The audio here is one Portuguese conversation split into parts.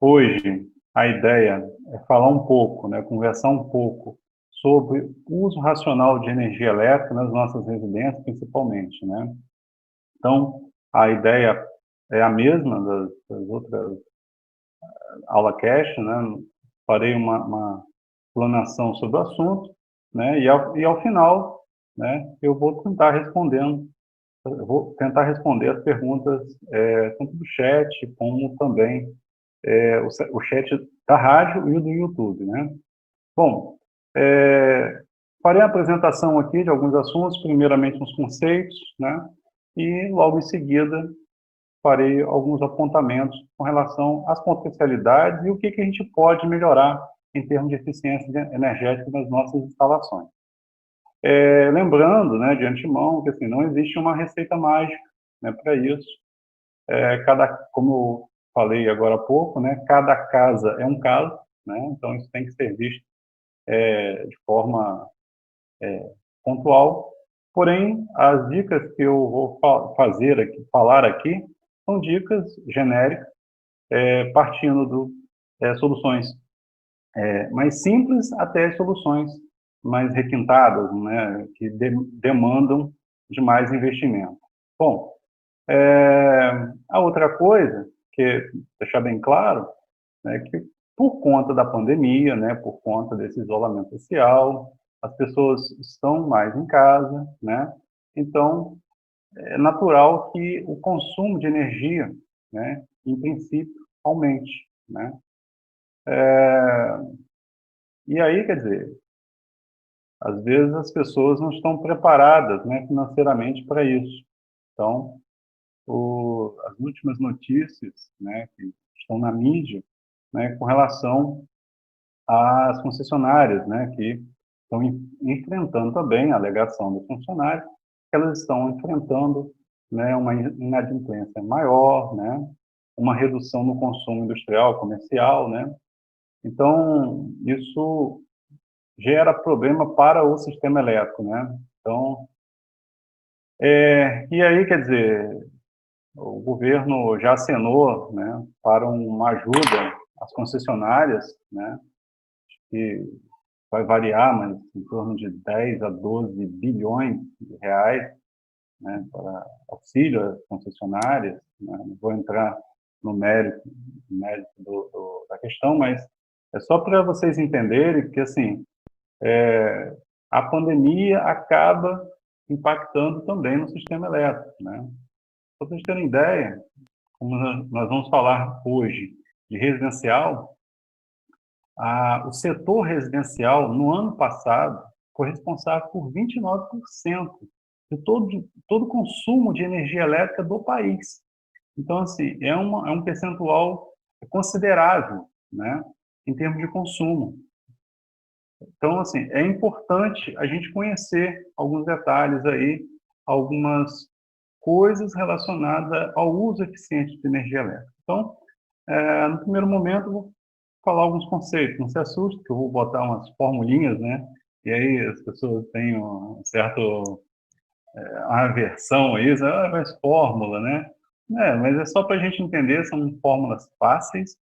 Hoje, a ideia é falar um pouco, né, conversar um pouco sobre o uso racional de energia elétrica nas nossas residências, principalmente, né? Então, a ideia é a mesma das outras aula cash, né? Farei uma explanação sobre o assunto, né? E ao final, né, eu vou tentar responder as perguntas, tanto do chat como também o chat da rádio e o do YouTube, né? Bom, farei a apresentação aqui de alguns assuntos, primeiramente uns conceitos, né? E logo em seguida farei alguns apontamentos com relação às potencialidades e o que a gente pode melhorar em termos de eficiência energética nas nossas instalações. Lembrando, né, de antemão, que assim, não existe uma receita mágica, né, para isso. Como eu falei agora há pouco, né, cada casa é um caso, né, então isso tem que ser visto de forma pontual. Porém, as dicas que eu vou falar aqui são dicas genéricas, partindo soluções mais simples até soluções mais requintadas, né, que demandam de mais investimento. Bom, a outra coisa, que deixar bem claro, né, que por conta da pandemia, né, por conta desse isolamento social, as pessoas estão mais em casa, né, então é natural que o consumo de energia, né, em princípio, aumente, né. E aí, quer dizer, às vezes as pessoas não estão preparadas, né, financeiramente para isso. Então, as últimas notícias, né, que estão na mídia, né, com relação às concessionárias, né, que estão enfrentando também a alegação dos funcionários, que elas estão enfrentando, né, uma inadimplência maior, né, uma redução no consumo industrial, comercial, né. Então, isso gera problema para o sistema elétrico, né. Então, e aí, quer dizer, o governo já acenou, né, para uma ajuda às concessionárias, né, que vai variar, mas em torno de 10 a 12 bilhões de reais, né, para auxílio às concessionárias, né. Não vou entrar no mérito da questão, mas é só para vocês entenderem que, assim, a pandemia acaba impactando também no sistema elétrico, né. Para vocês terem ideia, como nós vamos falar hoje de residencial, o setor residencial, no ano passado, foi responsável por 29% de todo o consumo de energia elétrica do país. Então, assim, é um percentual considerável, né, em termos de consumo. Então, assim, é importante a gente conhecer alguns detalhes aí, algumas coisas relacionadas ao uso eficiente de energia elétrica. Então, no primeiro momento, eu vou falar alguns conceitos. Não se assuste, que eu vou botar umas formulinhas, né? E aí as pessoas têm uma aversão a isso, mas fórmula, né? Mas é só para a gente entender, são fórmulas fáceis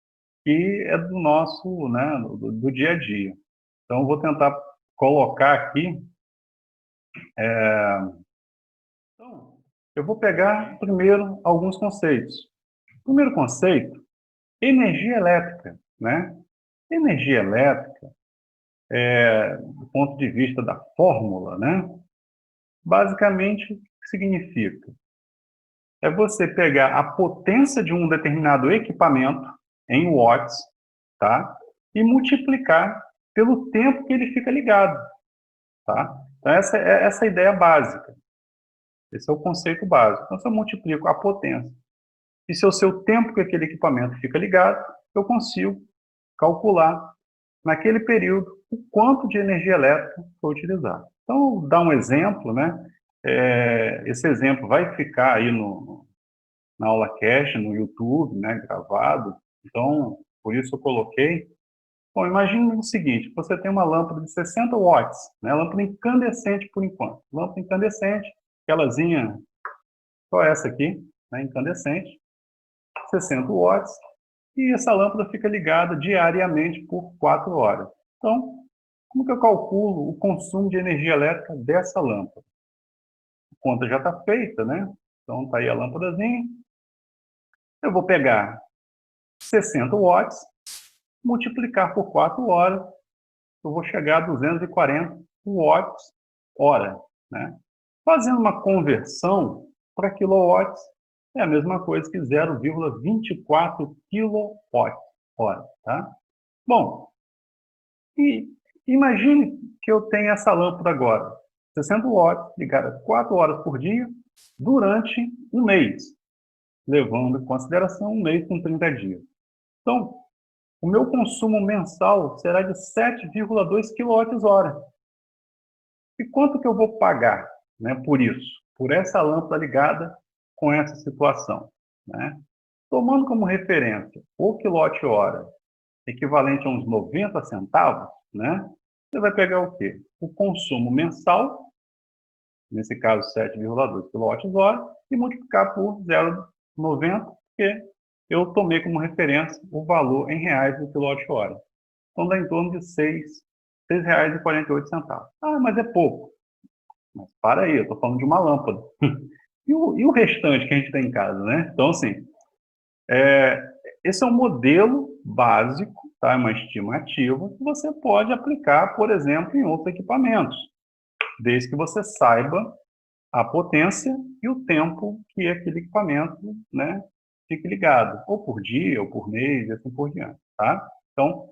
e é do nosso, né, do dia a dia. Então, eu vou tentar colocar aqui. Então, eu vou pegar primeiro alguns conceitos. Primeiro conceito, energia elétrica, né? Energia elétrica, do ponto de vista da fórmula, né? Basicamente, o que significa? É você pegar a potência de um determinado equipamento em watts, tá? E multiplicar pelo tempo que ele fica ligado, tá? Então, essa é a ideia básica. Esse é o conceito básico. Então, se eu multiplico a potência e se o seu tempo que aquele equipamento fica ligado, eu consigo calcular naquele período o quanto de energia elétrica foi utilizado. Então, vou dar um exemplo, né? Esse exemplo vai ficar aí na aula cash, no YouTube, né, gravado. Então, por isso eu coloquei. Bom, imagine o seguinte, você tem uma lâmpada de 60 watts, né, lâmpada incandescente por enquanto. Lâmpada incandescente, aquelazinha, só essa aqui, né, incandescente, 60 watts. e essa lâmpada fica ligada diariamente por 4 horas. Então, como que eu calculo o consumo de energia elétrica dessa lâmpada? A conta já está feita, né? Então, está aí a lâmpadazinha. Eu vou pegar 60 watts, multiplicar por 4 horas, eu vou chegar a 240 watts hora, né? Fazendo uma conversão para quilowatts, é a mesma coisa que 0,24 kWh, tá? Bom, e imagine que eu tenho essa lâmpada agora, 60 watts, ligada 4 horas por dia, durante um mês, levando em consideração um mês com 30 dias. Então, o meu consumo mensal será de 7,2 kWh. E quanto que eu vou pagar, né, por isso? Por essa lâmpada ligada com essa situação, né? Tomando como referência o quilowatt-hora equivalente a uns 90 centavos, né? Você vai pegar o quê? O consumo mensal, nesse caso 7,2 kWh, e multiplicar por 0,90, porque eu tomei como referência o valor em reais do quilowatt-hora. Então dá em torno de R$ 6,48. Ah, mas é pouco. Mas para aí, eu estou falando de uma lâmpada. E o restante que a gente tem em casa, né? Então, assim, esse é um modelo básico, tá? É uma estimativa que você pode aplicar, por exemplo, em outros equipamentos, desde que você saiba a potência e o tempo que aquele equipamento, né, fique ligado, ou por dia, ou por mês, e assim por diante, tá? Então,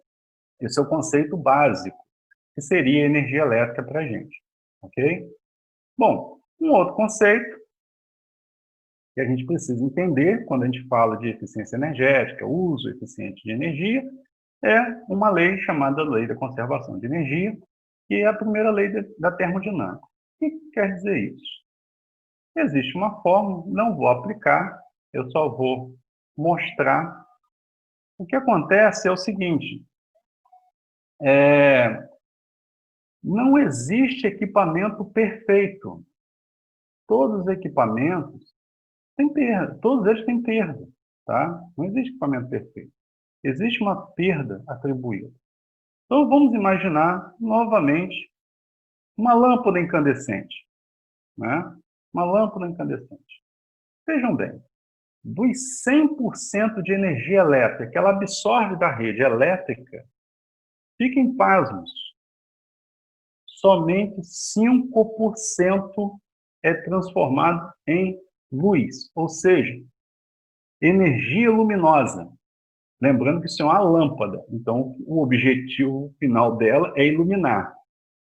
esse é o conceito básico, que seria energia elétrica para a gente, ok? Bom, um outro conceito que a gente precisa entender quando a gente fala de eficiência energética, uso eficiente de energia, é uma lei chamada Lei da Conservação de Energia, que é a primeira lei da termodinâmica. O que quer dizer isso? Existe uma fórmula, não vou aplicar, eu só vou mostrar. O que acontece é o seguinte, não existe equipamento perfeito. Todos os equipamentos têm perda, todos eles têm perda, tá? Não existe equipamento perfeito. Existe uma perda atribuída. Então, vamos imaginar, novamente, uma lâmpada incandescente, né? Uma lâmpada incandescente. Vejam bem, dos 100% de energia elétrica que ela absorve da rede elétrica, fiquem pasmos, somente 5% é transformado em luz, ou seja, energia luminosa. Lembrando que isso é uma lâmpada, então o objetivo final dela é iluminar.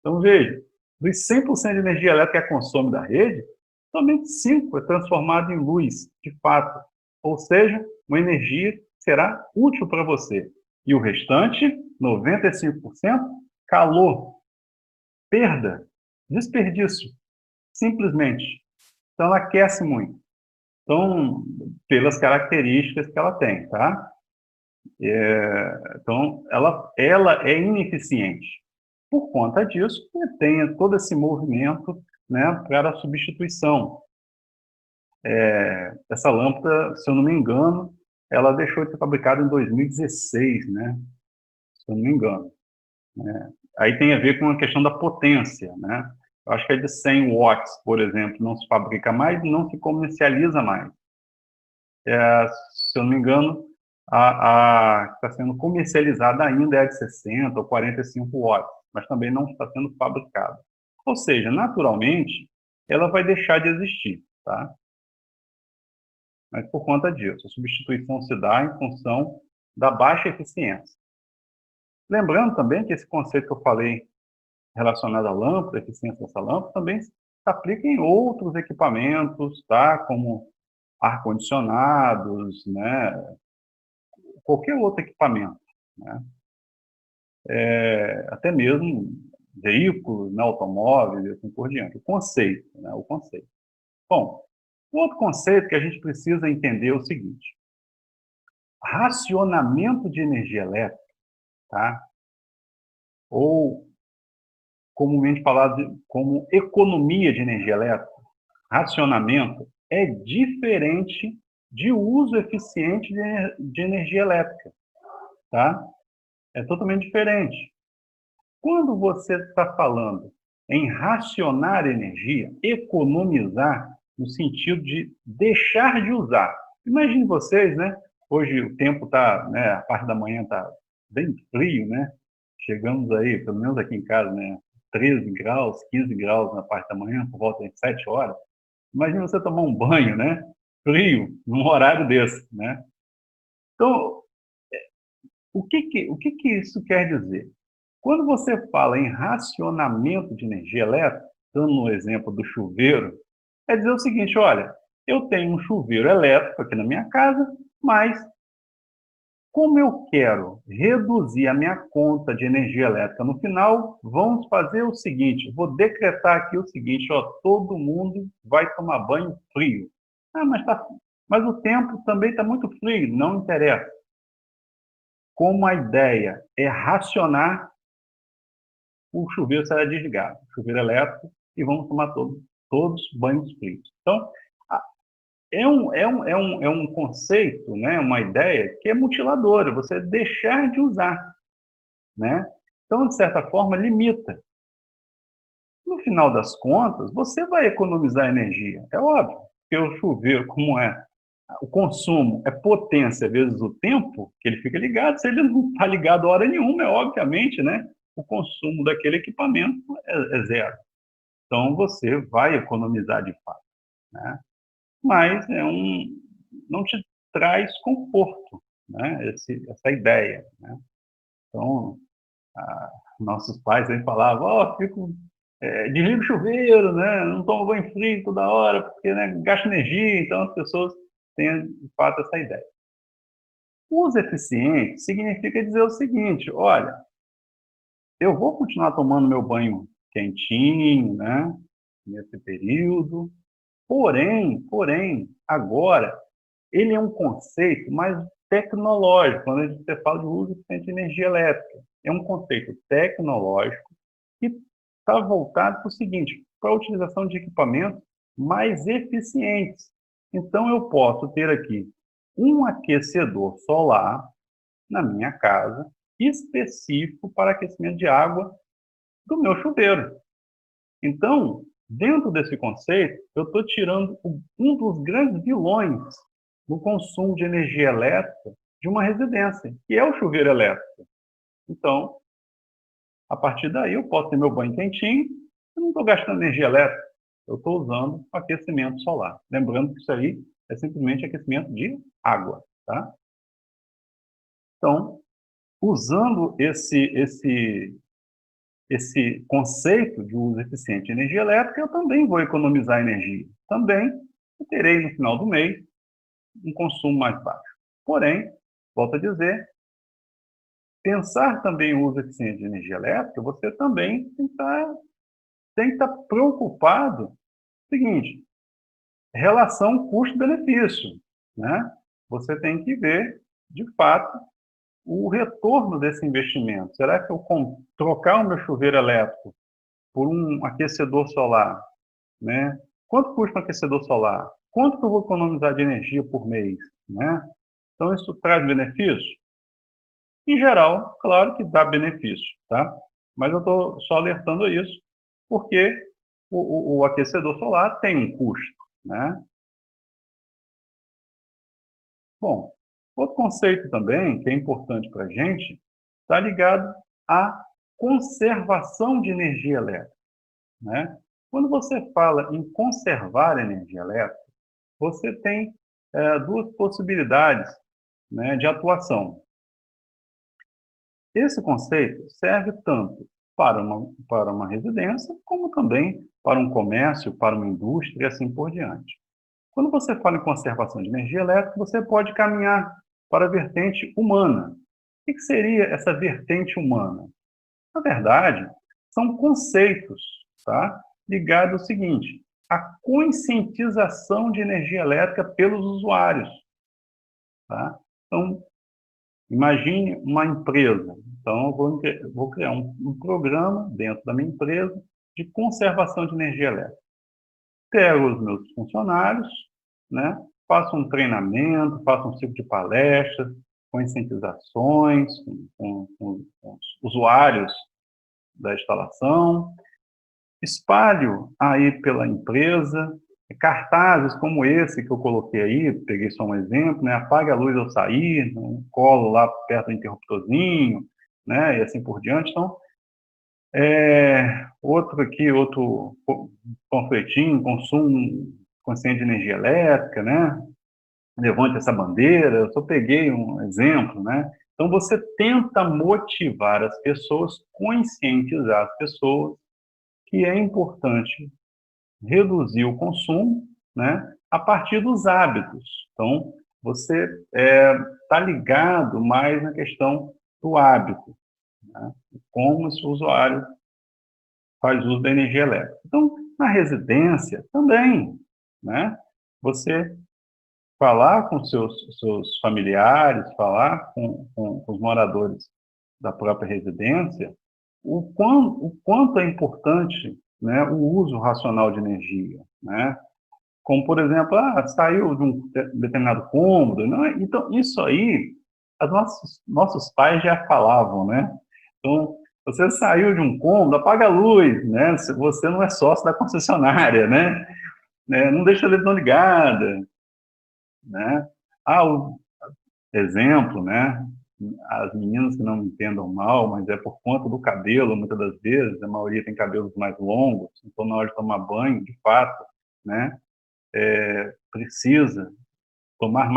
Então veja, dos 100% de energia elétrica que consome da rede, somente 5% é transformado em luz, de fato. Ou seja, uma energia que será útil para você. E o restante, 95%, calor, perda, desperdício, simplesmente. Então ela aquece muito. Então, pelas características que ela tem, tá? Então, ela é ineficiente. Por conta disso, tem todo esse movimento, né, para a substituição. Essa lâmpada, se eu não me engano, ela deixou de ser fabricada em 2016, né, se eu não me engano. Né. Aí tem a ver com a questão da potência, né? Eu acho que é de 100 watts, por exemplo, não se fabrica mais e não se comercializa mais. Se eu não me engano, a que está sendo comercializada ainda é a de 60 ou 45 watts, mas também não está sendo fabricada. Ou seja, naturalmente, ela vai deixar de existir, tá? Mas por conta disso, a substituição se dá em função da baixa eficiência. Lembrando também que esse conceito que eu falei relacionado à lâmpada, a eficiência dessa lâmpada, também se aplica em outros equipamentos, tá? Como ar-condicionados, né? Qualquer outro equipamento, né? Até mesmo veículos, né, automóveis e assim por diante. O conceito, né, o conceito. Bom, o outro conceito que a gente precisa entender é o seguinte: racionamento de energia elétrica, tá? Ou comumente falado como economia de energia elétrica, racionamento é diferente de uso eficiente de energia elétrica, tá? É totalmente diferente. Quando você está falando em racionar energia, economizar, no sentido de deixar de usar. Imagine vocês, né? Hoje o tempo está, né? A parte da manhã está bem frio, né? Chegamos aí, pelo menos aqui em casa, né? 13 graus, 15 graus na parte da manhã, por volta de 7 horas. Imagine você tomar um banho, né? Frio, num horário desse, né? Então, o que isso quer dizer? Quando você fala em racionamento de energia elétrica, dando um exemplo do chuveiro, é dizer o seguinte: olha, eu tenho um chuveiro elétrico aqui na minha casa, mas como eu quero reduzir a minha conta de energia elétrica no final, vamos fazer o seguinte: vou decretar aqui o seguinte, ó, todo mundo vai tomar banho frio. Ah, mas o tempo também está muito frio, não interessa. Como a ideia é racionar, o chuveiro será desligado, o chuveiro elétrico, e vamos tomar todos banhos frios. Então, é um conceito, né, uma ideia que é mutiladora, você deixar de usar, né? Então, de certa forma, limita. No final das contas, você vai economizar energia, é óbvio, porque o chuveiro, como é, o consumo é potência vezes o tempo que ele fica ligado, se ele não está ligado a hora nenhuma, é obviamente, né, o consumo daquele equipamento é zero. Então, você vai economizar de fato, né? Mas não te traz conforto, né? Essa ideia, né? Então, nossos pais sempre falavam, ó, desliga o chuveiro, né? Não toma banho frio toda hora, porque, né, gasta energia. Então, as pessoas têm, de fato, essa ideia. O uso eficiente significa dizer o seguinte: olha, eu vou continuar tomando meu banho quentinho, né, nesse período, porém, agora, ele é um conceito mais tecnológico, quando a gente fala de uso eficiente de energia elétrica. É um conceito tecnológico que está voltado para o seguinte: para a utilização de equipamentos mais eficientes. Então, eu posso ter aqui um aquecedor solar na minha casa, específico para aquecimento de água do meu chuveiro. Então, dentro desse conceito, eu estou tirando um dos grandes vilões no consumo de energia elétrica de uma residência, que é o chuveiro elétrico. Então, a partir daí, eu posso ter meu banho quentinho, eu não estou gastando energia elétrica, eu estou usando aquecimento solar. Lembrando que isso aí é simplesmente aquecimento de água, tá? Então, usando esse conceito de uso eficiente de energia elétrica, eu também vou economizar energia. Também eu terei, no final do mês, um consumo mais baixo. Porém, volto a dizer, pensar também o uso eficiente de energia elétrica, você também tem que estar preocupado com o seguinte: relação custo-benefício, né? Você tem que ver, de fato, o retorno desse investimento. Será que eu trocar o meu chuveiro elétrico por um aquecedor solar, né? Quanto custa um aquecedor solar? Quanto que eu vou economizar de energia por mês, né? Então, isso traz benefício? Em geral, claro que dá benefício, tá? Mas eu estou só alertando isso, porque o aquecedor solar tem um custo, né? Bom, outro conceito também, que é importante para a gente, está ligado à conservação de energia elétrica, né? Quando você fala em conservar energia elétrica, você tem duas possibilidades, né, de atuação. Esse conceito serve tanto para uma residência, como também para um comércio, para uma indústria e assim por diante. Quando você fala em conservação de energia elétrica, você pode caminhar para a vertente humana. O que seria essa vertente humana? Na verdade, são conceitos, tá, ligados ao seguinte: a conscientização de energia elétrica pelos usuários. Tá? Então, imagine uma empresa. Então, eu vou criar um programa dentro da minha empresa de conservação de energia elétrica. Pego os meus funcionários, né? faça um treinamento, faça um ciclo de palestras, conscientizações com os usuários da instalação, espalho aí pela empresa, cartazes como esse que eu coloquei aí, peguei só um exemplo, né? Apague a luz ao sair, colo lá perto do interruptorzinho, né? E assim por diante. Então, outro panfletinho, consumo consciente de energia elétrica, né? Levante essa bandeira, eu só peguei um exemplo, né? Então, você tenta motivar as pessoas, conscientizar as pessoas que é importante reduzir o consumo, né, a partir dos hábitos. Então, você está ligado mais na questão do hábito, né, como esse usuário faz uso da energia elétrica. Então, na residência também, né, você falar com seus familiares, falar com os moradores da própria residência, o quanto é importante, né, o uso racional de energia, né? Como, por exemplo, saiu de um determinado cômodo, não é? Então, isso aí, nossos pais já falavam, né? Então, você saiu de um cômodo, apaga a luz, né? Você não é sócio da concessionária, né? Não deixa a televisão ligada, né? O exemplo, né? As meninas que não me entendam mal, mas é por conta do cabelo, muitas das vezes, a maioria tem cabelos mais longos, então na hora de tomar banho, de fato, né? Precisa tomar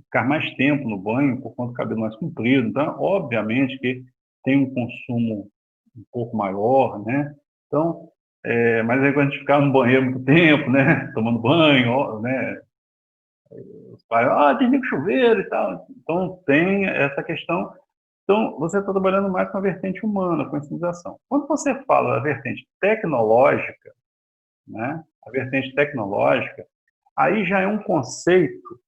ficar mais tempo no banho por conta do cabelo mais comprido. Então, obviamente que tem um consumo um pouco maior, né? Então, mas aí quando a gente ficar no banheiro muito tempo, né? Tomando banho, né? Os pais, desliga o chuveiro e tal. Então, tem essa questão. Então, você está trabalhando mais com a vertente humana, com a conscientização. Quando você fala da vertente tecnológica, né? A vertente tecnológica, aí já é um conceito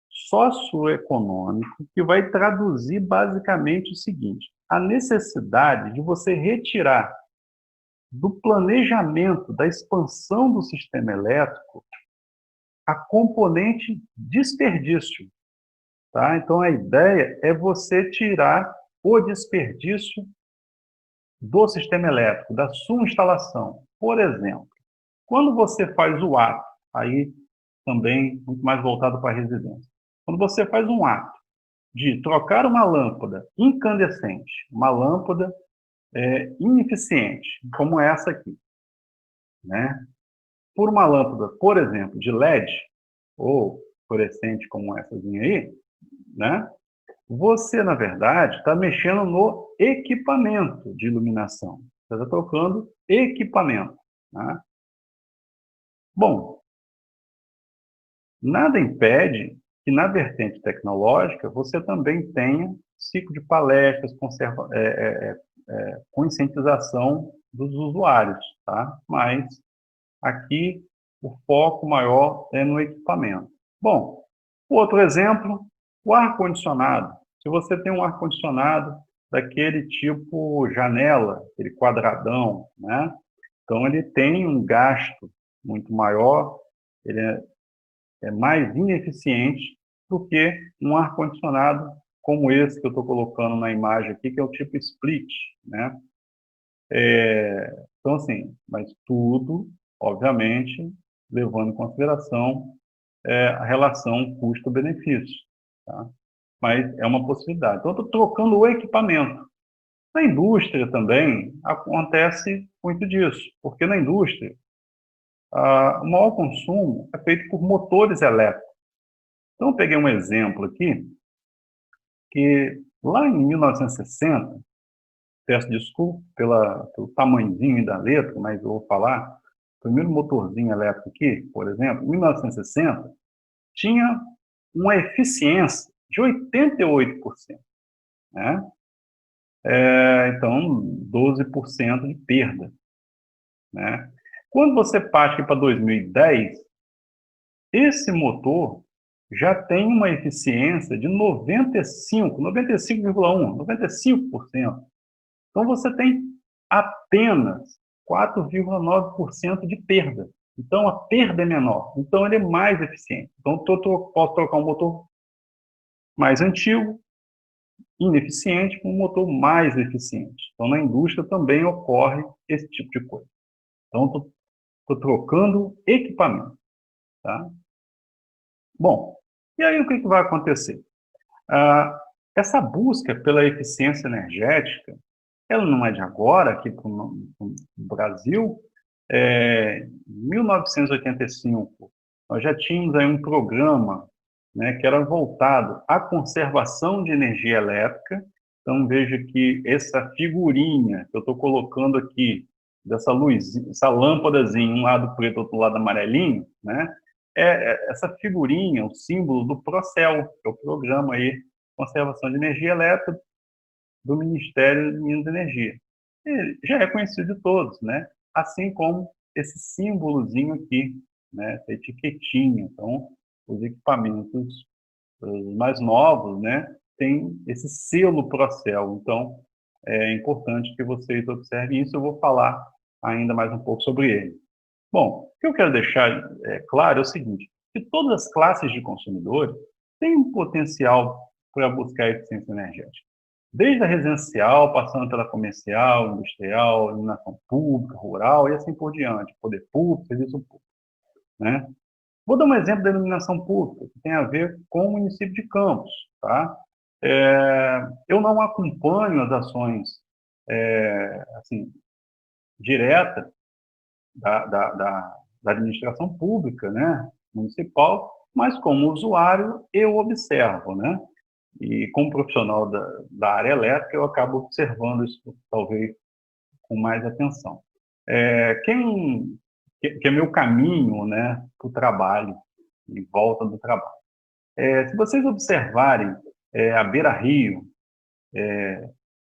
socioeconômico que vai traduzir basicamente o seguinte: a necessidade de você retirar do planejamento da expansão do sistema elétrico a componente desperdício, tá? Então a ideia é você tirar o desperdício do sistema elétrico, da sua instalação. Por exemplo, quando você faz o ato, aí também muito mais voltado para a residência, quando você faz um ato de trocar uma lâmpada incandescente, uma lâmpada ineficiente, como essa aqui, né? Por uma lâmpada, por exemplo, de LED, ou fluorescente como essazinha aí, né? Você, na verdade, está mexendo no equipamento de iluminação. Você está trocando equipamento, né? Bom, nada impede que, na vertente tecnológica, você também tenha ciclo de palestras, conscientização dos usuários, tá? Mas aqui o foco maior é no equipamento. Bom, outro exemplo, o ar-condicionado. Se você tem um ar-condicionado daquele tipo janela, aquele quadradão, né? Então ele tem um gasto muito maior, ele é mais ineficiente do que um ar-condicionado como esse que eu estou colocando na imagem aqui, que é o tipo split, né? Então, assim, mas tudo, obviamente, levando em consideração a relação custo-benefício, tá? Mas é uma possibilidade. Então, eu estou trocando o equipamento. Na indústria também acontece muito disso, porque na indústria o maior consumo é feito por motores elétricos. Então, eu peguei um exemplo aqui, que lá em 1960, peço desculpa pelo tamanhozinho da letra, mas eu vou falar, o primeiro motorzinho elétrico aqui, por exemplo, em 1960, tinha uma eficiência de 88%, né? Então, 12% de perda, né? Quando você parte para 2010, esse motor já tem uma eficiência de 95,1%, 95%. Então, você tem apenas 4,9% de perda, Então, a perda é menor. Então, ele é mais eficiente. Então, posso trocar um motor mais antigo, ineficiente, com um motor mais eficiente. Então, na indústria também ocorre esse tipo de coisa. Então, estou trocando equipamento. Tá? Bom, e aí o que vai acontecer? Essa busca pela eficiência energética, ela não é de agora, aqui no Brasil. Em 1985, nós já tínhamos aí um programa, né, que era voltado à conservação de energia elétrica. Então, veja que essa figurinha que eu estou colocando aqui, dessa luz, essa lâmpadazinha, um lado preto, outro lado amarelinho, né, essa figurinha, o símbolo do Procel, que é o programa aí de conservação de energia elétrica do Ministério de Minas e Energia. Ele já é conhecido de todos, né? Assim como esse símbolozinho aqui, né? Essa etiquetinha. Então, os equipamentos mais novos, né? Tem esse selo Procel. Então, é importante que vocês observem isso. Eu vou falar ainda mais um pouco sobre ele. Bom, o que eu quero deixar claro é o seguinte, que todas as classes de consumidores têm um potencial para buscar eficiência energética. Desde a residencial, passando pela comercial, industrial, iluminação pública, rural e assim por diante, poder público, serviço público, né? Vou dar um exemplo da iluminação pública, que tem a ver com o município de Campos, tá? Eu não acompanho as ações, assim, direta da administração pública, né, municipal, mas como usuário eu observo, né? E como profissional da área elétrica, eu acabo observando isso, talvez, com mais atenção. Que é meu caminho, né, para o trabalho, em volta do trabalho. Se vocês observarem a Beira-Rio,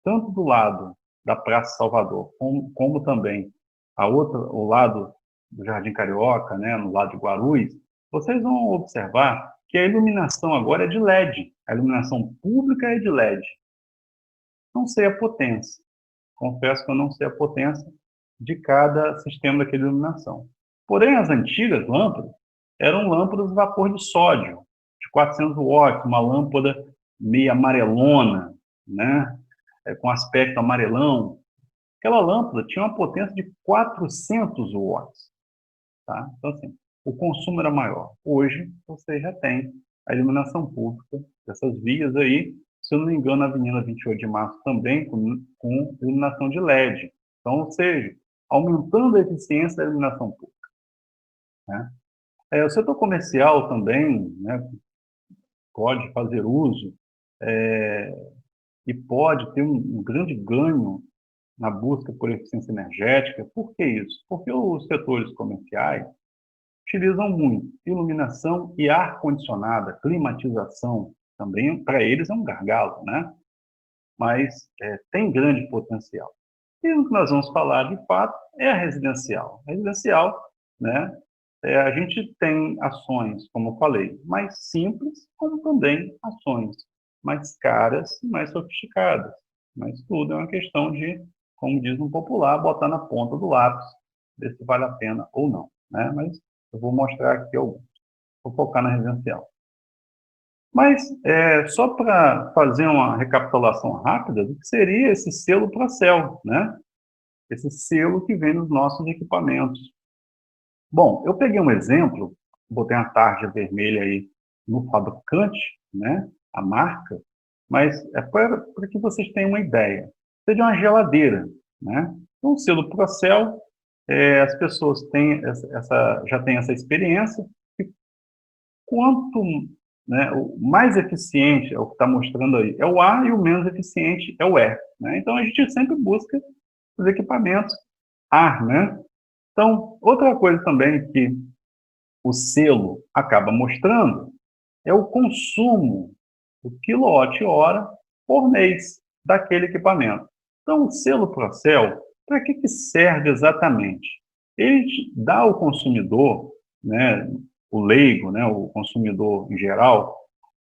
tanto do lado da Praça Salvador, como também o lado do Jardim Carioca, né, no lado de Guarulhos, vocês vão observar que a iluminação agora é de LED. A iluminação pública é de LED. Não sei a potência. Confesso que eu não sei a potência de cada sistema daquela iluminação. Porém, as antigas lâmpadas eram lâmpadas de vapor de sódio, de 400 watts, uma lâmpada meio amarelona, né? Com aspecto amarelão. Aquela lâmpada tinha uma potência de 400 watts. Tá? Então, assim, o consumo era maior. Hoje, você já tem a iluminação pública dessas vias aí, se eu não me engano, a Avenida 28 de Março também com iluminação de LED. Então, ou seja, aumentando a eficiência da iluminação pública. Né? O setor comercial também, né, pode fazer uso e pode ter um grande ganho na busca por eficiência energética. Por que isso? Porque os setores comerciais utilizam muito iluminação e ar-condicionado, climatização, também para eles é um gargalo, né? Mas tem grande potencial. E o que nós vamos falar, de fato, é a residencial. A residencial, né, a gente tem ações, como eu falei, mais simples, como também ações mais caras e mais sofisticadas. Mas tudo é uma questão de, como diz no popular, botar na ponta do lápis, ver se vale a pena ou não. Né? Mas eu vou mostrar aqui alguns. Vou focar na residencial. Mas, só para fazer uma recapitulação rápida do que seria esse selo Procel, né? Esse selo que vem nos nossos equipamentos. Bom, eu peguei um exemplo, botei uma tarja vermelha aí no fabricante, né? A marca, mas é para que vocês tenham uma ideia. Seja uma geladeira, né? Então, o selo Procel, as pessoas já têm essa experiência, e quanto, né, o mais eficiente, é o que está mostrando aí, é o A, e o menos eficiente é o E. Né? Então, a gente sempre busca os equipamentos A, né? Então, outra coisa também que o selo acaba mostrando é o consumo do quilowatt-hora por mês daquele equipamento. Então, o selo Procel, para que serve exatamente? Ele dá ao consumidor, né, o leigo, né, o consumidor em geral,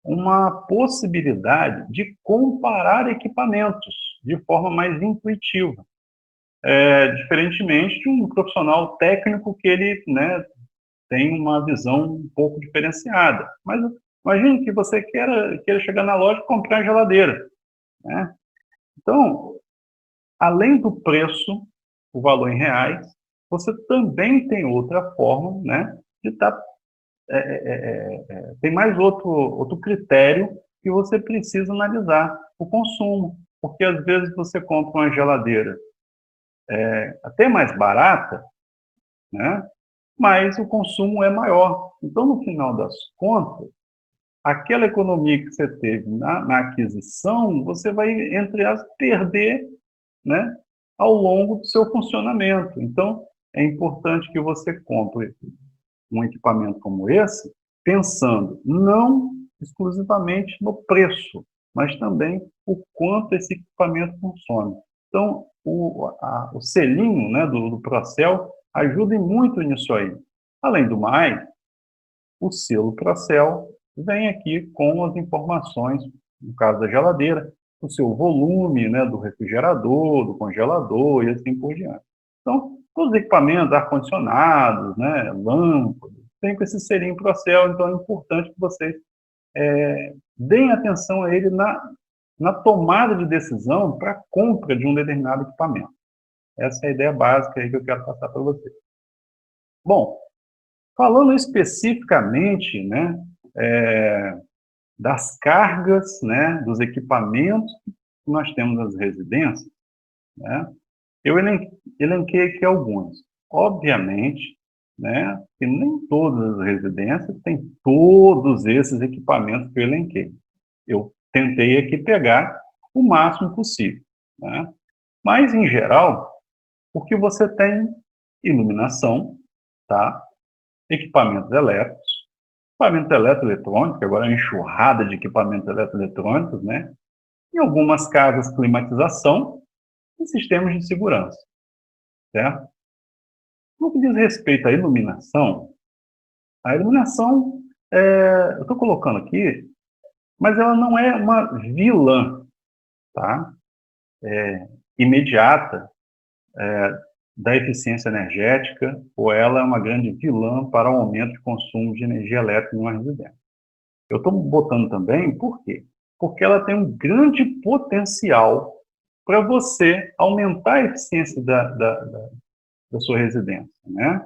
uma possibilidade de comparar equipamentos de forma mais intuitiva. Diferentemente de um profissional técnico que ele, né, tem uma visão um pouco diferenciada. Mas imagine que você queira chegar na loja e comprar a geladeira, né? Então, além do preço, o valor em reais, você também tem outra forma, né, de estar... tem mais outro critério que você precisa analisar, o consumo. Porque, às vezes, você compra uma geladeira até mais barata, né, mas o consumo é maior. Então, no final das contas, aquela economia que você teve na aquisição, você vai, entre as, perder, né, ao longo do seu funcionamento. Então, é importante que você compre um equipamento como esse, pensando não exclusivamente no preço, mas também o quanto esse equipamento consome. Então, o selinho, né, do Procel ajuda muito nisso aí. Além do mais, o selo Procel vem aqui com as informações, no caso da geladeira, o seu volume, né, do refrigerador, do congelador e assim por diante. Então, todos os equipamentos, ar-condicionados, né, lâmpadas, tem com esse selinho Procel, então é importante que vocês deem atenção a ele na tomada de decisão para a compra de um determinado equipamento. Essa é a ideia básica aí que eu quero passar para vocês. Bom, falando especificamente, né, das cargas, né, dos equipamentos que nós temos nas residências, né, eu elenquei aqui alguns. Obviamente, né, que nem todas as residências têm todos esses equipamentos que eu elenquei. Eu tentei aqui pegar o máximo possível, né? Mas, em geral, o que você tem: iluminação, tá? Equipamentos elétricos, equipamento eletroeletrônico, agora é uma enxurrada de equipamentos eletroeletrônicos, né? Em algumas casas, climatização e sistemas de segurança, certo? No que diz respeito à iluminação, eu estou colocando aqui, mas ela não é uma vilã, tá? Imediata, da eficiência energética, ou ela é uma grande vilã para o aumento de consumo de energia elétrica em uma residência. Eu estou botando também, por quê? Porque ela tem um grande potencial para você aumentar a eficiência da sua residência, né?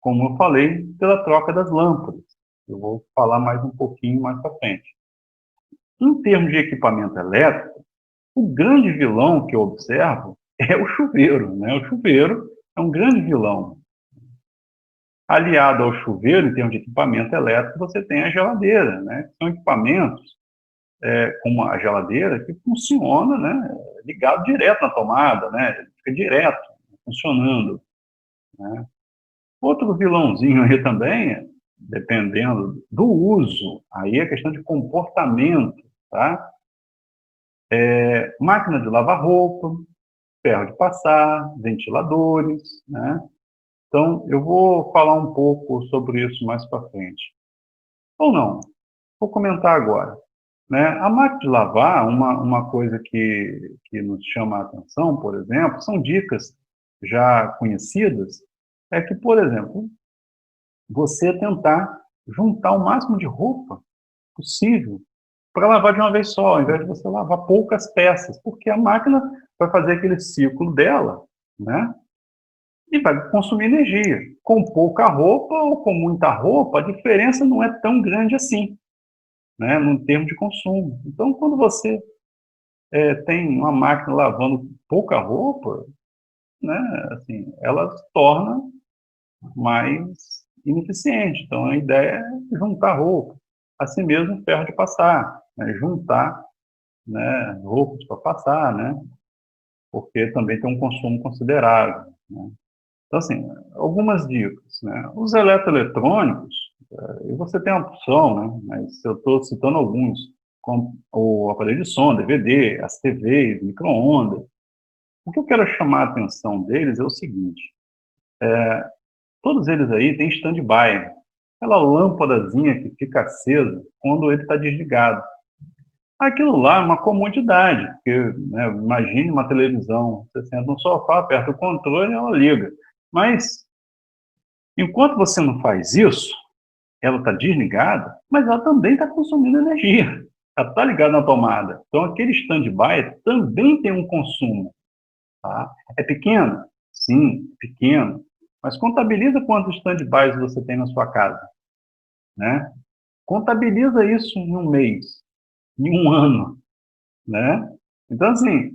Como eu falei, pela troca das lâmpadas. Eu vou falar mais um pouquinho mais para frente. Em termos de equipamento elétrico, o grande vilão que eu observo é o chuveiro, né? O chuveiro é um grande vilão. Aliado ao chuveiro, em termos de equipamento elétrico, você tem a geladeira, né? São equipamentos, como a geladeira, que funciona, né, ligado direto na tomada, né? Fica direto funcionando, né? Outro vilãozinho aí também, dependendo do uso, aí é questão de comportamento, tá? Máquina de lavar roupa, ferro de passar, ventiladores, né? Então, eu vou falar um pouco sobre isso mais para frente. Ou não, vou comentar agora, né? A máquina de lavar, uma coisa que nos chama a atenção, por exemplo, são dicas já conhecidas, é que, por exemplo, você tentar juntar o máximo de roupa possível para lavar de uma vez só, ao invés de você lavar poucas peças, porque a máquina vai fazer aquele ciclo dela, né? E vai consumir energia. Com pouca roupa ou com muita roupa, a diferença não é tão grande assim, né, no termo de consumo. Então, quando você tem uma máquina lavando pouca roupa, né, assim, ela se torna mais ineficiente. Então, a ideia é juntar roupa. Assim mesmo, ferro de passar, né, juntar, né, roupas para passar, né, porque também tem um consumo considerável, né. Então, assim, algumas dicas, né. Os eletroeletrônicos, e você tem a opção, né, mas eu estou citando alguns, como o aparelho de som, DVD, as TVs, micro-ondas. O que eu quero chamar a atenção deles é o seguinte: todos eles aí têm stand-by, aquela lâmpadazinha que fica acesa quando ele está desligado. Aquilo lá é uma comodidade, porque, né, imagine uma televisão, você senta no sofá, aperta o controle e ela liga. Mas Enquanto você não faz isso, ela está desligada, mas ela também está consumindo energia. Ela está ligada na tomada. Então, aquele stand-by também tem um consumo. Tá? É pequeno? Sim, pequeno. Mas contabiliza quantos stand-bys você tem na sua casa. Né? Contabiliza isso em um mês, em um ano. Né? Então, assim,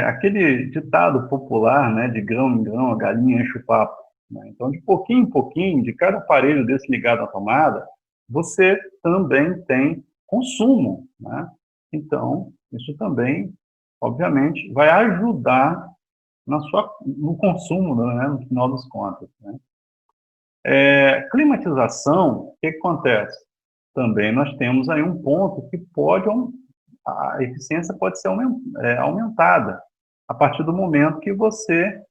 aquele ditado popular, né, de grão em grão, a galinha enche o papo. Né? Então, de pouquinho em pouquinho, de cada aparelho desse ligado à tomada, você também tem consumo. Né? Então, isso também, obviamente, vai ajudar no consumo, né, no final das contas. Né? Climatização, o que acontece? Também nós temos aí um ponto que a eficiência pode ser aumentada a partir do momento que você,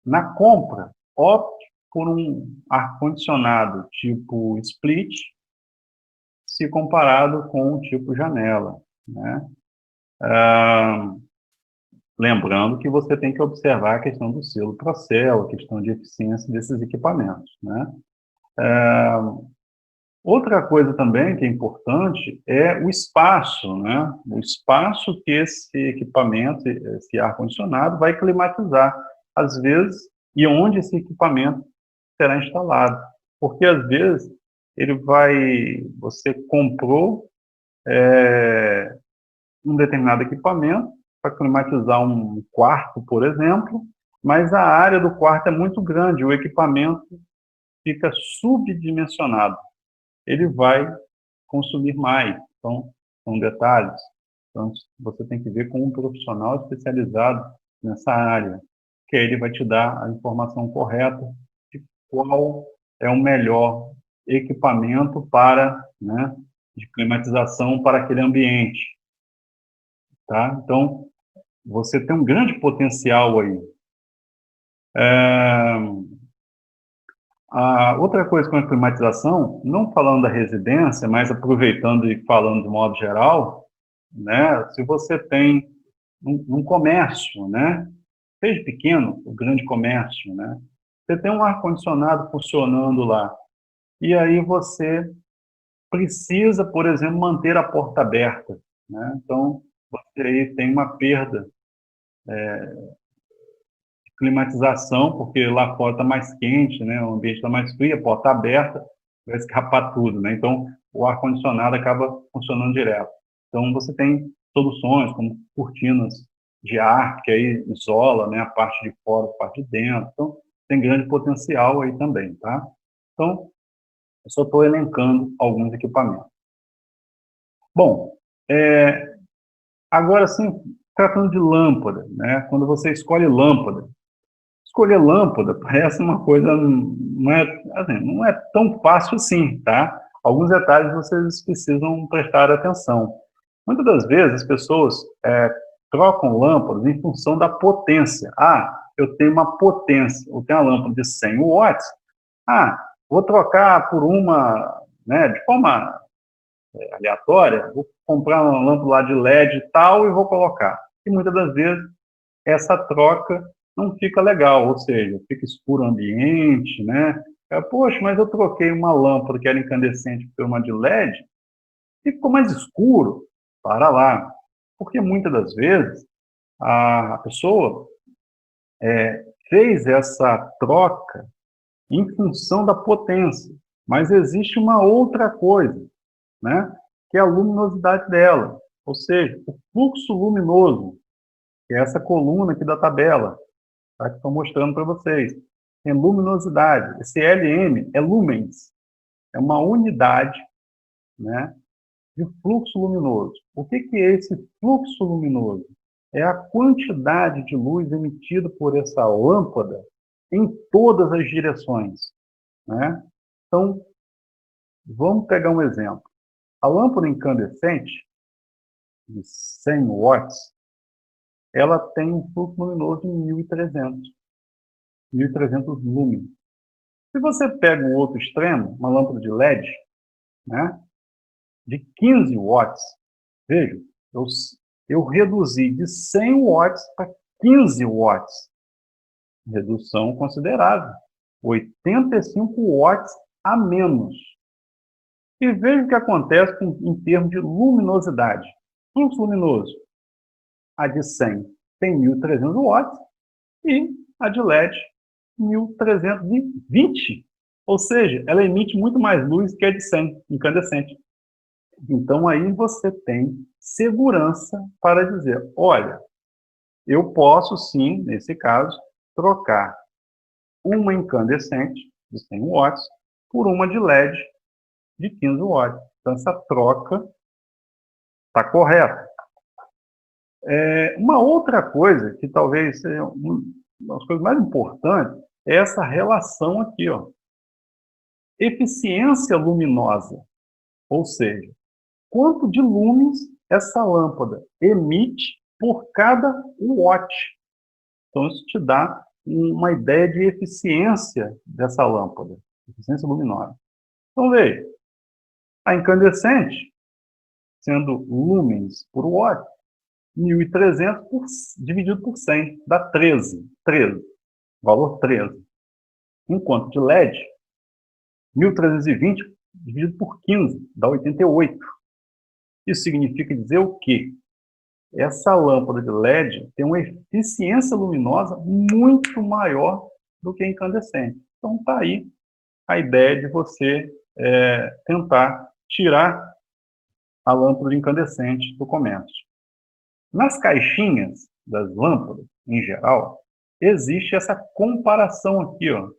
na compra, opte por um ar-condicionado tipo split, se comparado com o tipo janela. Né? Lembrando que você tem que observar a questão do selo Procel, a questão de eficiência desses equipamentos. Né? Outra coisa também que é importante é o espaço, né? O espaço que esse equipamento, esse ar-condicionado, vai climatizar, às vezes, e onde esse equipamento será instalado. Porque, às vezes, você comprou um determinado equipamento para climatizar um quarto, por exemplo, mas a área do quarto é muito grande, o equipamento fica subdimensionado. Ele vai consumir mais. Então, são detalhes. Então, você tem que ver com um profissional especializado nessa área, que aí ele vai te dar a informação correta de qual é o melhor equipamento né, de climatização para aquele ambiente. Tá? Então, você tem um grande potencial aí. A outra coisa com a climatização, não falando da residência, mas aproveitando e falando de modo geral, né, se você tem um comércio, né, seja pequeno ou grande comércio, né, você tem um ar-condicionado funcionando lá, e aí você precisa, por exemplo, manter a porta aberta. Né, então, você aí tem uma perda climatização, porque lá fora está mais quente, né? O ambiente está mais frio, a porta aberta, vai escapar tudo, né? Então, o ar-condicionado acaba funcionando direto. Então, você tem soluções como cortinas de ar, que aí isola, né, a parte de fora, a parte de dentro. Então, tem grande potencial aí também, tá? Então, eu só estou elencando alguns equipamentos. Bom, agora sim, tratando de lâmpada, né? Quando você escolhe lâmpada, escolher lâmpada parece uma coisa, não é tão fácil assim, tá? Alguns detalhes vocês precisam prestar atenção. Muitas das vezes as pessoas trocam lâmpadas em função da potência. Ah, eu tenho uma potência, eu tenho uma lâmpada de 100 watts, vou trocar por uma, né, de forma aleatória, vou comprar uma lâmpada lá de LED e tal e vou colocar. E muitas das vezes essa troca não fica legal, ou seja, fica escuro o ambiente, né? Poxa, mas eu troquei uma lâmpada que era incandescente por uma de LED e ficou mais escuro. Para lá. Porque muitas das vezes a pessoa fez essa troca em função da potência, mas existe uma outra coisa, né? Que é a luminosidade dela, ou seja, o fluxo luminoso, que é essa coluna aqui da tabela, tá? Que estou mostrando para vocês. Tem luminosidade. Esse LM é lumens, é uma unidade, né, de fluxo luminoso. O que é esse fluxo luminoso? É a quantidade de luz emitida por essa lâmpada em todas as direções. Né? Então, vamos pegar um exemplo. A lâmpada incandescente, de 100 watts, ela tem um fluxo luminoso de 1.300 lúmenes. Se você pega um outro extremo, uma lâmpada de LED, né, de 15 watts, veja, eu reduzi de 100 watts para 15 watts. Redução considerável. 85 watts a menos. E veja o que acontece em termos de luminosidade. Fluxo luminoso. A de 100 tem 1.300 watts e a de LED 1.320. Ou seja, ela emite muito mais luz que a de 100, incandescente. Então, aí você tem segurança para dizer, olha, eu posso sim, nesse caso, trocar uma incandescente de 100 watts por uma de LED de 15 watts. Então, essa troca está correta. Uma outra coisa, que talvez seja uma das coisas mais importantes, é essa relação aqui, ó. Eficiência luminosa, ou seja, quanto de lumens essa lâmpada emite por cada watt. Então, isso te dá uma ideia de eficiência dessa lâmpada, eficiência luminosa. Então, veja, a incandescente, sendo lumens por watt, 1.300 dividido por 100, dá 13, valor 13. Enquanto de LED, 1.320 dividido por 15, dá 88. Isso significa dizer o quê? Essa lâmpada de LED tem uma eficiência luminosa muito maior do que a incandescente. Então, está aí a ideia de você tentar tirar a lâmpada incandescente do comércio. Nas caixinhas das lâmpadas, em geral, existe essa comparação aqui, ó.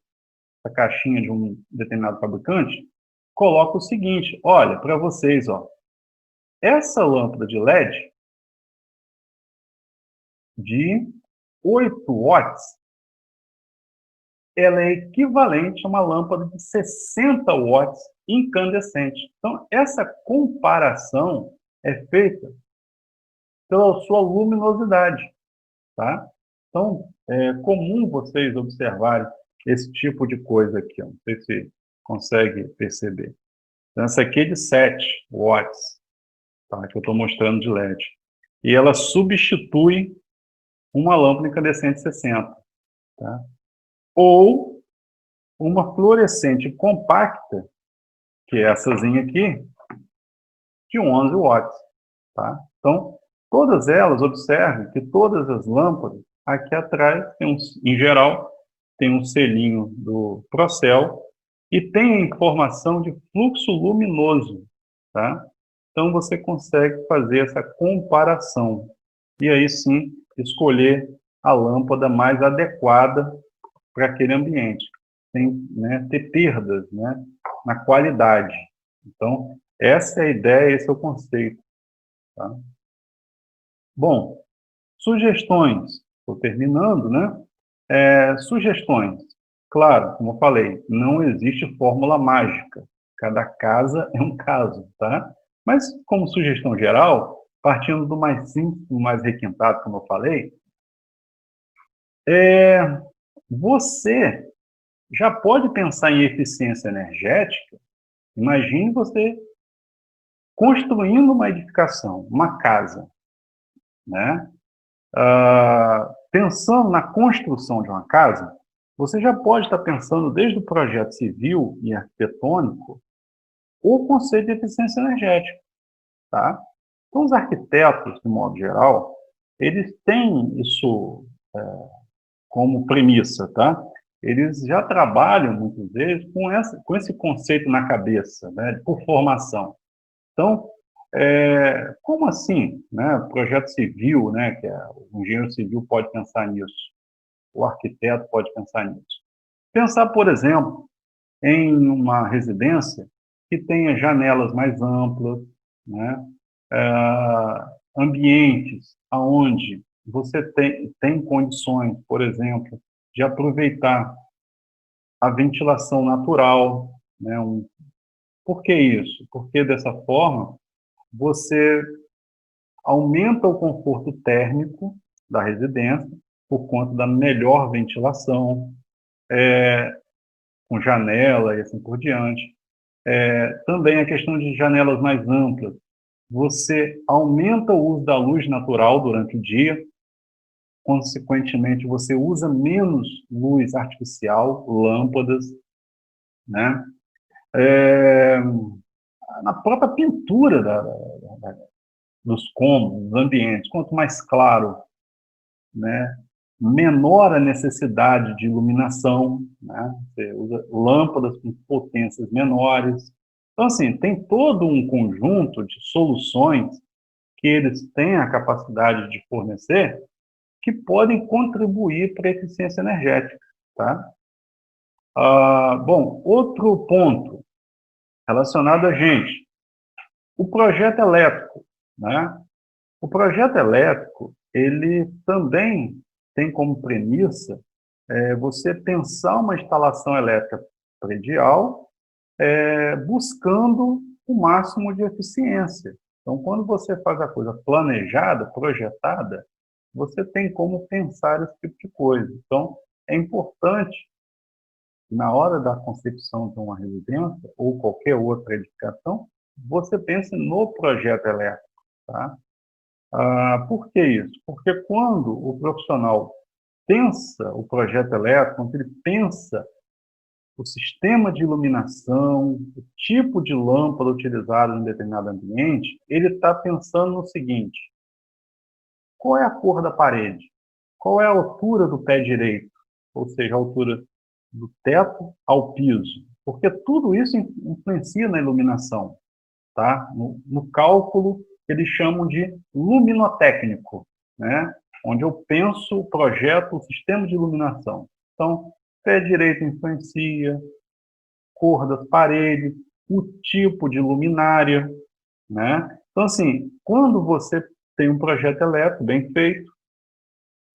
A caixinha de um determinado fabricante coloca o seguinte, olha, para vocês, ó, essa lâmpada de LED de 8 watts, ela é equivalente a uma lâmpada de 60 watts incandescente. Então, essa comparação é feita pela sua luminosidade, tá? Então, é comum vocês observarem esse tipo de coisa aqui, ó. Não sei se consegue perceber. Então, essa aqui é de 7 watts, tá? Que eu estou mostrando de LED. E ela substitui uma lâmpada incandescente 60, tá? Ou uma fluorescente compacta, que éessazinha aqui, de 11 watts, tá? Então, todas elas, observem que todas as lâmpadas, aqui atrás, em geral, tem um selinho do Procel e tem a informação de fluxo luminoso, tá? Então, você consegue fazer essa comparação e aí sim escolher a lâmpada mais adequada para aquele ambiente, sem, né, ter perdas, né, na qualidade. Então, essa é a ideia, esse é o conceito. Tá? Bom, sugestões. Estou terminando, né? Sugestões. Claro, como eu falei, não existe fórmula mágica. Cada casa é um caso, tá? Mas, como sugestão geral, partindo do mais simples, do mais requintado, como eu falei, você já pode pensar em eficiência energética. Imagine você construindo uma edificação, uma casa, né? Pensando na construção de uma casa, você já pode estar pensando desde o projeto civil e arquitetônico o conceito de eficiência energética, tá? Então, os arquitetos, de modo geral, eles têm isso como premissa, tá? Eles já trabalham, muitas vezes, com esse conceito na cabeça, né, por formação. Então, como assim, né, projeto civil, né, que o engenheiro civil pode pensar nisso, o arquiteto pode pensar nisso. Pensar, por exemplo, em uma residência que tenha janelas mais amplas, né, ambientes onde você tem condições, por exemplo, de aproveitar a ventilação natural, né, por que isso? Porque dessa forma você aumenta o conforto térmico da residência por conta da melhor ventilação, com janela e assim por diante. Também a questão de janelas mais amplas. Você aumenta o uso da luz natural durante o dia, consequentemente, você usa menos luz artificial, lâmpadas, né? Na própria pintura dos cômodos, dos ambientes, quanto mais claro, né, menor a necessidade de iluminação, né? Você usa lâmpadas com potências menores. Então, assim, tem todo um conjunto de soluções que eles têm a capacidade de fornecer que podem contribuir para a eficiência energética, tá? Bom, outro ponto relacionado a gente, o projeto elétrico, né? O projeto elétrico, ele também tem como premissa você pensar uma instalação elétrica predial buscando o máximo de eficiência. Então, quando você faz a coisa planejada, projetada, você tem como pensar esse tipo de coisa. Então, é importante, na hora da concepção de uma residência ou qualquer outra edificação, você pense no projeto elétrico, tá? Por que isso? Porque quando o profissional pensa o projeto elétrico, quando ele pensa o sistema de iluminação, o tipo de lâmpada utilizado em determinado ambiente, ele está pensando no seguinte: qual é a cor da parede? Qual é a altura do pé direito? Ou seja, a altura do teto ao piso. Porque tudo isso influencia na iluminação, tá? No cálculo que eles chamam de luminotécnico, né? Onde eu penso o projeto, o sistema de iluminação. Então, pé direito influencia, cor das paredes, o tipo de luminária, né? Então, assim, quando você tem um projeto elétrico bem feito,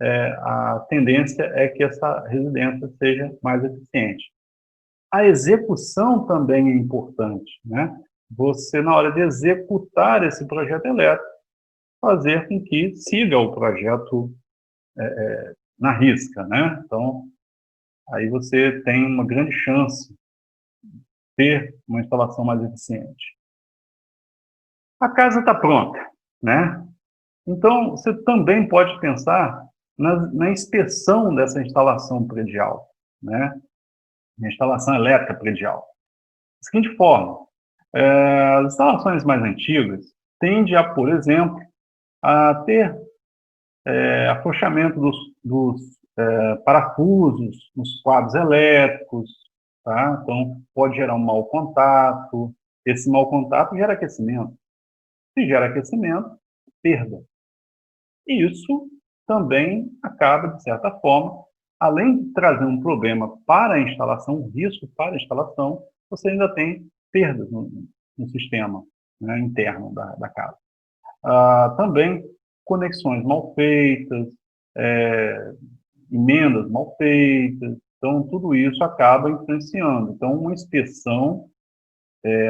a tendência é que essa residência seja mais eficiente. A execução também é importante, né? Você, na hora de executar esse projeto elétrico, fazer com que siga o projeto na risca, né? Então, aí você tem uma grande chance de ter uma instalação mais eficiente. A casa está pronta, né? Então, você também pode pensar na inspeção dessa instalação predial, né? Na instalação elétrica predial. Da seguinte forma, as instalações mais antigas tendem a, por exemplo, a ter afrouxamento dos parafusos nos quadros elétricos, tá? Então, pode gerar um mau contato. Esse mau contato gera aquecimento. Se gera aquecimento, perda. E isso também acaba, de certa forma, além de trazer um problema para a instalação, um risco para a instalação, você ainda tem perdas no sistema, né, interno da casa. Também conexões mal feitas, emendas mal feitas, então tudo isso acaba influenciando. Então, uma inspeção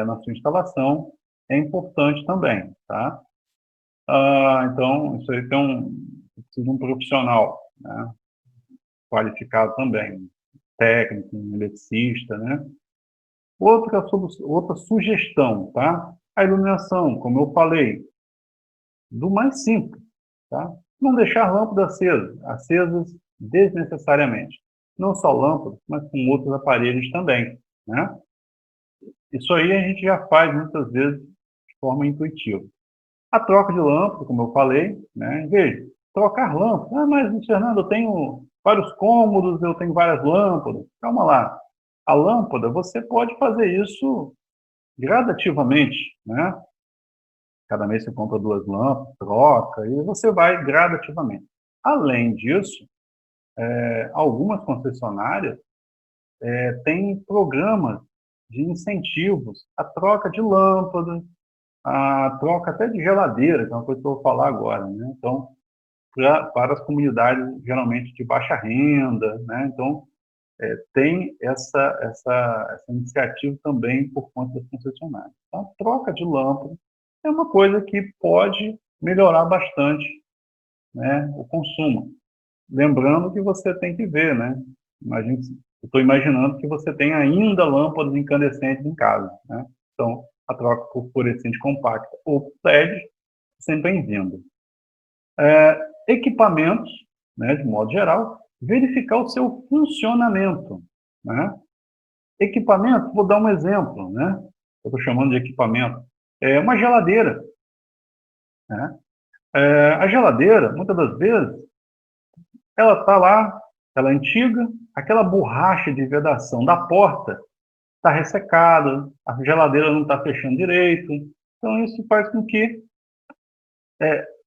na sua instalação é importante também, tá? Então, isso aí precisa de um profissional, né, qualificado também, técnico, um eletricista, né? Outra sugestão, tá? A iluminação, como eu falei, do mais simples, tá? Não deixar lâmpadas acesas desnecessariamente. Não só lâmpadas, mas com outros aparelhos também, né? Isso aí a gente já faz muitas vezes de forma intuitiva. A troca de lâmpada, como eu falei, né? Veja, trocar lâmpadas. Mas, Fernando, eu tenho vários cômodos, eu tenho várias lâmpadas. Calma lá. A lâmpada, você pode fazer isso gradativamente, né? Cada mês você compra 2 lâmpadas, troca, e você vai gradativamente. Além disso, algumas concessionárias têm programas de incentivos à troca de lâmpadas, a troca até de geladeira, que é uma coisa que eu vou falar agora, né? Então, para as comunidades geralmente de baixa renda, né? Então, tem essa iniciativa também por conta das concessionárias. Então, a troca de lâmpada é uma coisa que pode melhorar bastante, né, o consumo. Lembrando que você tem que ver, né? Eu estou imaginando que você tem ainda lâmpadas incandescentes em casa, né? Então, a troca por fluorescente compacta ou LED é sempre bem-vinda. Equipamentos, né, de modo geral, verificar o seu funcionamento, né? Equipamento, vou dar um exemplo, né? Eu estou chamando de equipamento. É uma geladeira, né? A geladeira, muitas das vezes, ela está lá, ela é antiga, aquela borracha de vedação da porta está ressecada, a geladeira não está fechando direito. Então, isso faz com que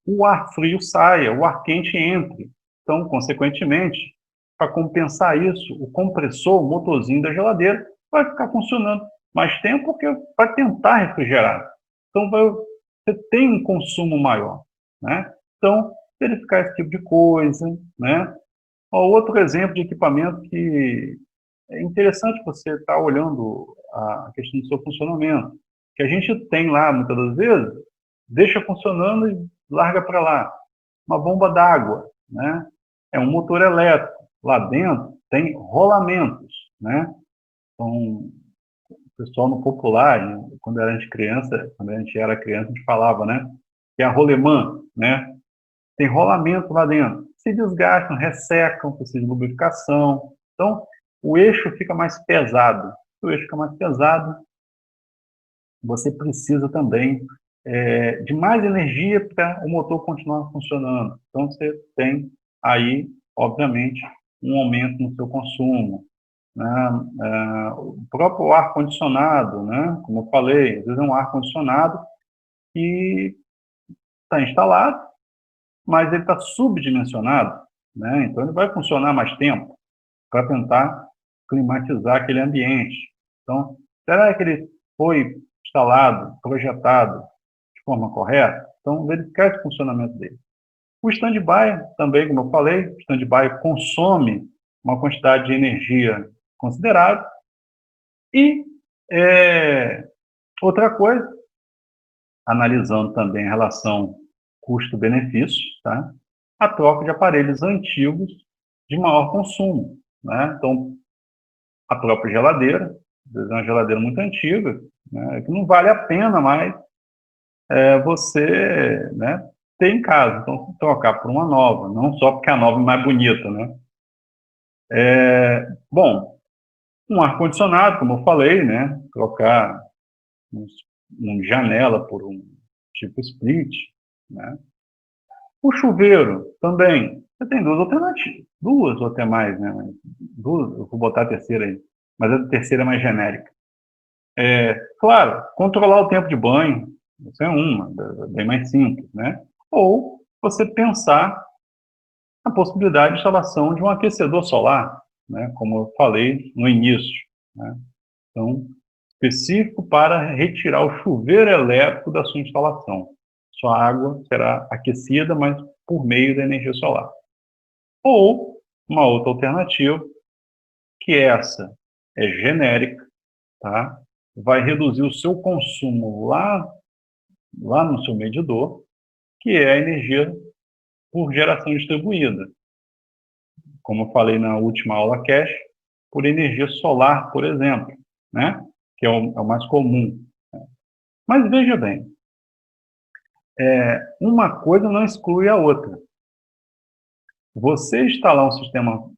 o ar frio saia, o ar quente entre. Então, consequentemente, para compensar isso, o compressor, o motorzinho da geladeira, vai ficar funcionando mais tempo porque vai tentar refrigerar. Então, você tem um consumo maior, né? Então, verificar esse tipo de coisa, né? Outro exemplo de equipamento que é interessante você estar olhando a questão do seu funcionamento, que a gente tem lá, muitas das vezes, deixa funcionando e larga para lá. Uma bomba d'água, né? É um motor elétrico. Lá dentro tem rolamentos, né? Então, o pessoal no popular, né? Quando a gente era criança, a gente falava, né? Que é a rolemã, né? Tem rolamento lá dentro. Se desgastam, ressecam, precisam de lubrificação. Então, o eixo fica mais pesado. Se o eixo fica mais pesado, você precisa também de mais energia para o motor continuar funcionando. Então, você tem aí, obviamente, um aumento no seu consumo, né? O próprio ar-condicionado, né? Como eu falei, às vezes é um ar-condicionado que está instalado, mas ele está subdimensionado, né? Então, ele vai funcionar mais tempo para tentar climatizar aquele ambiente. Então, será que ele foi instalado, projetado de forma correta? Então, verificar esse funcionamento dele. O stand-by, também, como eu falei, o stand-by consome uma quantidade de energia considerável. E outra coisa, analisando também a relação custo-benefício, tá? A troca de aparelhos antigos de maior consumo, né? Então, a própria geladeira, às vezes é uma geladeira muito antiga, né, que não vale a pena mais você, né, ter em casa. Então, trocar por uma nova, não só porque a nova é mais bonita, né? Bom, um ar-condicionado, como eu falei, né, trocar uma janela por um tipo split, né? O chuveiro também, você tem duas alternativas, duas ou até mais, né? Duas, eu vou botar a terceira aí, mas a terceira é mais genérica. Claro, controlar o tempo de banho, isso é uma, bem mais simples, né? Ou você pensar na possibilidade de instalação de um aquecedor solar, né? Como eu falei no início, né? Então, específico para retirar o chuveiro elétrico da sua instalação. Sua água será aquecida, mas por meio da energia solar. Ou uma outra alternativa, que essa é genérica, tá? Vai reduzir o seu consumo lá no seu medidor, que é a energia por geração distribuída. Como eu falei na última aula cash, por energia solar, por exemplo, né? Que é o mais comum. Mas veja bem, uma coisa não exclui a outra. Você instalar um sistema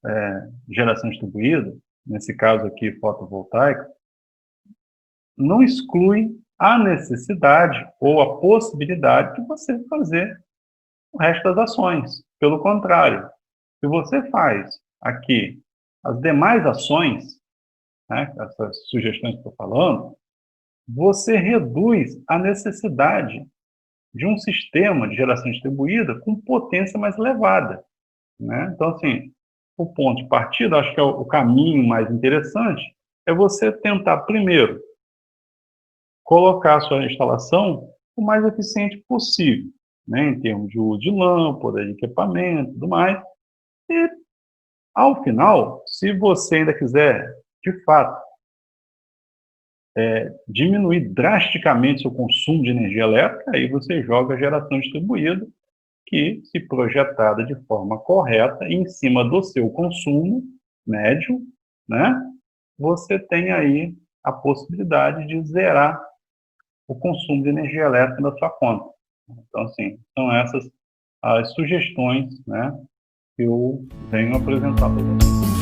de geração distribuída, nesse caso aqui fotovoltaico, não exclui a necessidade ou a possibilidade de você fazer o resto das ações. Pelo contrário, se você faz aqui as demais ações, né, essas sugestões que estou falando, você reduz a necessidade de um sistema de geração distribuída com potência mais elevada, né? Então, assim, o ponto de partida, acho que é o caminho mais interessante, é você tentar, primeiro, colocar a sua instalação o mais eficiente possível, né, em termos de uso de lâmpada, de equipamento e tudo mais. E, ao final, se você ainda quiser, de fato, diminuir drasticamente seu consumo de energia elétrica, aí você joga a geração distribuída, que, se projetada de forma correta, em cima do seu consumo médio, né, você tem aí a possibilidade de zerar o consumo de energia elétrica da sua conta. Então, assim, são essas as sugestões, né, eu venho apresentar para você.